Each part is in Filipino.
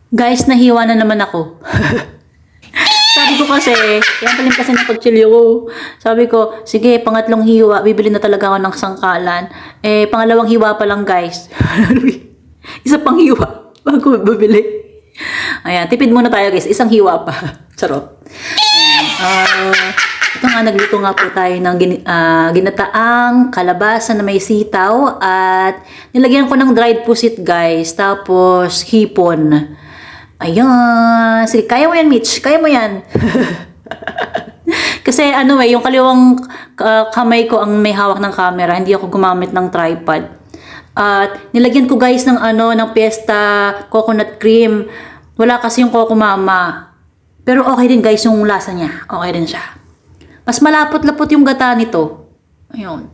Guys, nahiwa na naman ako. Sabi ko kasi, yan palim kasi napag-chili ko. Sabi ko, sige, pangatlong hiwa, bibili na talaga ako ng sangkalan. Eh, pangalawang hiwa pa lang, guys. Isa pang hiwa, bago bibili. Ayan, tipid muna tayo, guys. Isang hiwa pa. Charot. Ayan, ito nga, nagluto nga po tayo ng ginataang kalabasa na may sitaw at nilagyan ko ng dried pusit, guys. Tapos, hipon. Ayan. Sige, kaya mo yan, Mitch. Kaya mo yan. Kasi ano yung kaliwang kamay ko ang may hawak ng camera. Hindi ako gumamit ng tripod. At nilagyan ko, guys, ng ng Fiesta coconut cream. Wala kasi yung Coco Mama. Pero okay din, guys, yung lasa niya. Okay din siya. Mas malapot-lapot yung gata nito. Ayun.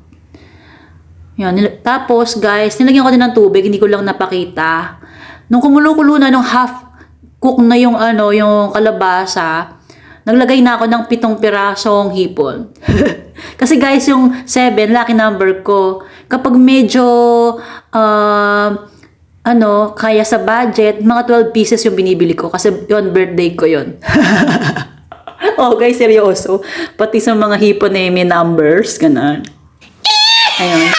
Yan. Tapos, guys, nilagyan ko din ng tubig. Hindi ko lang napakita. Nung kumulo-kulo na, nung half cook na yung yung kalabasa, naglagay na ako ng 7 pirasong hipon. Kasi guys, yung 7, lucky number ko. Kapag medyo kaya sa budget, mga 12 pieces yung binibili ko kasi yon birthday ko yon. Oh guys, seryoso. Pati sa mga hipon may numbers, ganun. Ayun.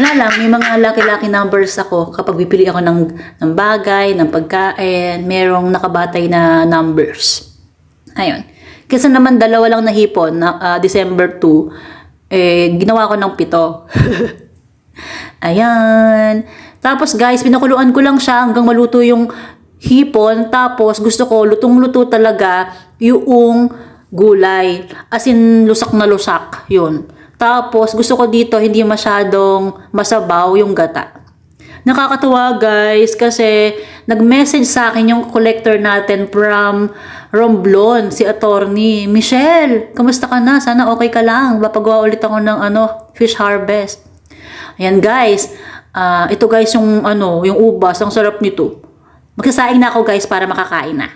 Wala lang, may mga lucky numbers ako kapag bipili ako ng bagay, ng pagkain, merong nakabatay na numbers. Ayun. Kasi naman dalawa lang na hipon, December 2, ginawa ko ng 7. Ayan. Tapos guys, pinakuluan ko lang siya hanggang maluto yung hipon. Tapos gusto ko, lutong-luto talaga yung gulay. As in, lusak na lusak. Yun. Tapos, gusto ko dito hindi masyadong masabaw yung gata. Nakakatuwa, guys, kasi nag-message sa akin yung collector natin from Romblon, si Attorney. Michelle, kamusta ka na? Sana okay ka lang. Papagawa ulit ako ng fish harvest. Ayan, guys. Ito, guys, yung yung ubas. Ang sarap nito. Magsasaing na ako, guys, para makakain na.